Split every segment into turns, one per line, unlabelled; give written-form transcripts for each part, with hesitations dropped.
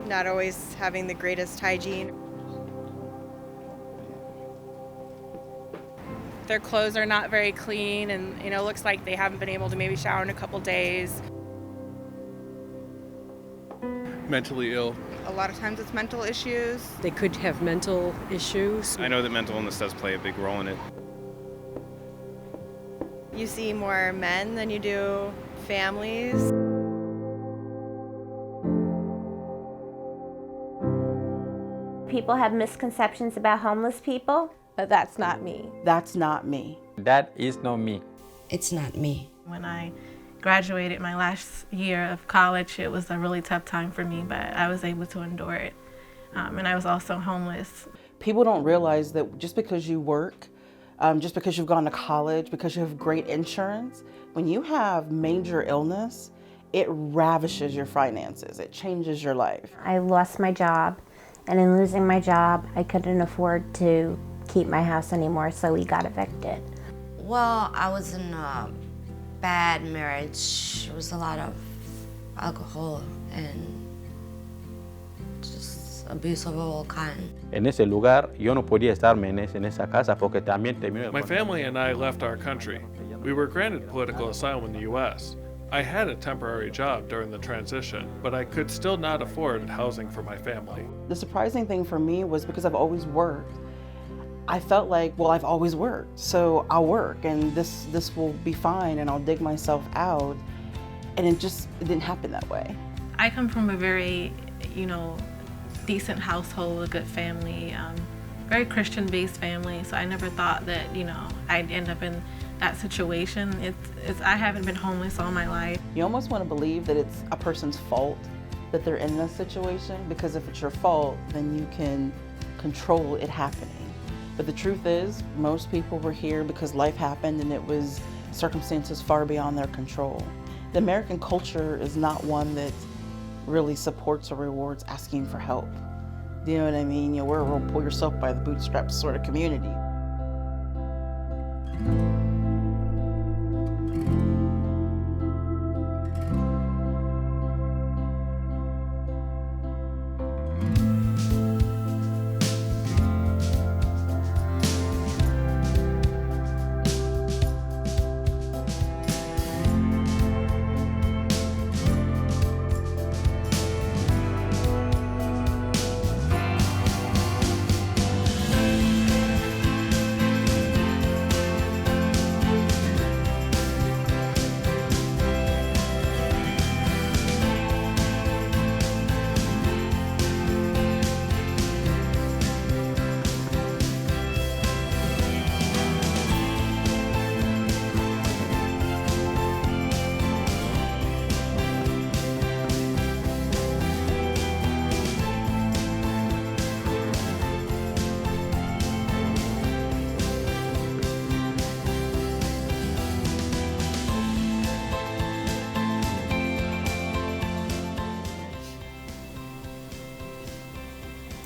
not always having the greatest hygiene.
Their clothes are not very clean, and looks like they haven't been able to maybe shower in a couple days.
Mentally ill.
A lot of times it's mental issues.
They could have mental issues.
I know that mental illness does play a big role in it.
You see more men than you do families.
People have misconceptions about homeless people, but that's not me.
That's not me.
That is not me.
It's not me.
When I graduated my last year of college, it was a really tough time for me, but I was able to endure it. And I was also homeless.
People don't realize that just because you work, just because you've gone to college, because you have great insurance, when you have major illness, it ravishes your finances. It changes your life.
I lost my job, and in losing my job, I couldn't afford to keep my house anymore, so we got evicted.
Well, I was in a bad marriage. There was a lot of alcohol and just abuse of all kinds.
En ese lugar, yo no podía estarme en esa casa porque también terminó.
My family and I left our country. We were granted political asylum in the U.S. I had a temporary job during the transition, but I could still not afford housing for my family.
The surprising thing for me was because I've always worked, I felt like, well, I've always worked, so I'll work and this will be fine and I'll dig myself out. And it didn't happen that way.
I come from a very, decent household, a good family, very Christian-based family, so I never thought that, I'd end up in that situation. I haven't been homeless all my life.
You almost want to believe that it's a person's fault that they're in this situation, because if it's your fault, then you can control it happening. But the truth is, most people were here because life happened and it was circumstances far beyond their control. The American culture is not one that really supports or rewards asking for help. Do you know what I mean? We're a real pull yourself by the bootstraps sort of community.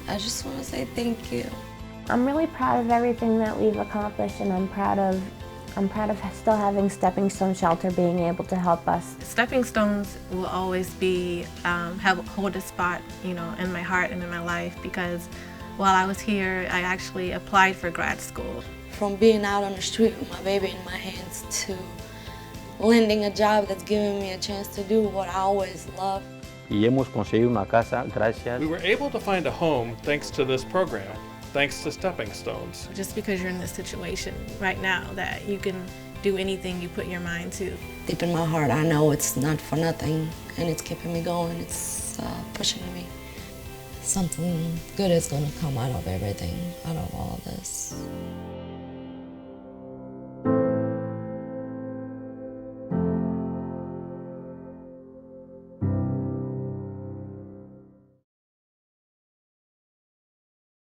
I just want to say thank you.
I'm really proud of everything that we've accomplished, and I'm proud of still having Stepping Stone Shelter being able to help us.
Stepping Stones will always be, hold a spot, in my heart and in my life, because while I was here, I actually applied for grad school.
From being out on the street with my baby in my hands to landing a job that's giving me a chance to do what I always loved.
Y hemos conseguido una casa gracias.
We were able to find a home thanks to this program, thanks to Stepping Stones.
Just because you're in this situation right now, that you can do anything you put your mind to.
Deep in my heart, I know it's not for nothing, and it's keeping me going. It's pushing me. Something good is going to come out of everything, out of all this.